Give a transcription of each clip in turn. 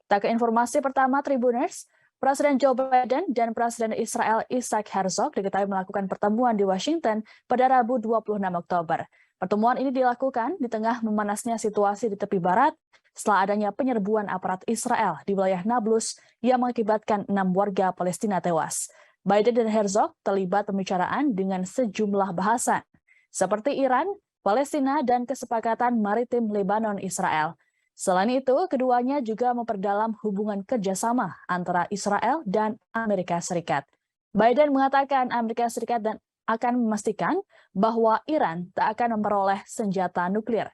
Kita ke informasi pertama, Tribuners. Presiden Joe Biden dan Presiden Israel Isaac Herzog diketahui melakukan pertemuan di Washington pada Rabu 26 Oktober. Pertemuan ini dilakukan di tengah memanasnya situasi di tepi barat setelah adanya penyerbuan aparat Israel di wilayah Nablus yang mengakibatkan 6 warga Palestina tewas. Biden dan Herzog terlibat pembicaraan dengan sejumlah bahasan, seperti Iran, Palestina, dan kesepakatan maritim Lebanon-Israel. Selain itu, keduanya juga memperdalam hubungan kerjasama antara Israel dan Amerika Serikat. Biden mengatakan Amerika Serikat akan memastikan bahwa Iran tak akan memperoleh senjata nuklir.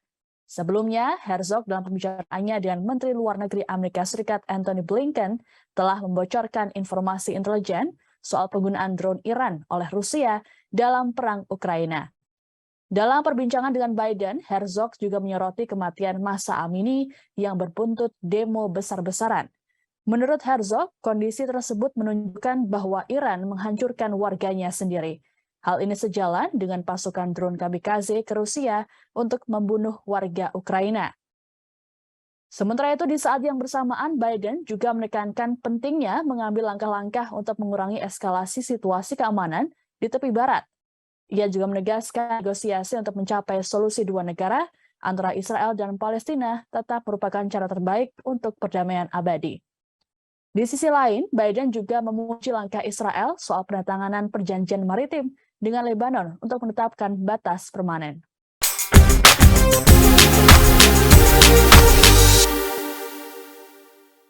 Sebelumnya, Herzog dalam pembicaraannya dengan Menteri Luar Negeri Amerika Serikat Antony Blinken telah membocorkan informasi intelijen soal penggunaan drone Iran oleh Rusia dalam perang Ukraina. Dalam perbincangan dengan Biden, Herzog juga menyoroti kematian Mahsa Amini yang berbuntut demo besar-besaran. Menurut Herzog, kondisi tersebut menunjukkan bahwa Iran menghancurkan warganya sendiri. Hal ini sejalan dengan pasukan drone kamikaze ke Rusia untuk membunuh warga Ukraina. Sementara itu, di saat yang bersamaan, Biden juga menekankan pentingnya mengambil langkah-langkah untuk mengurangi eskalasi situasi keamanan di tepi barat. Ia juga menegaskan negosiasi untuk mencapai solusi dua negara antara Israel dan Palestina tetap merupakan cara terbaik untuk perdamaian abadi. Di sisi lain, Biden juga memuji langkah Israel soal penandatanganan perjanjian maritim dengan Lebanon untuk menetapkan batas permanen.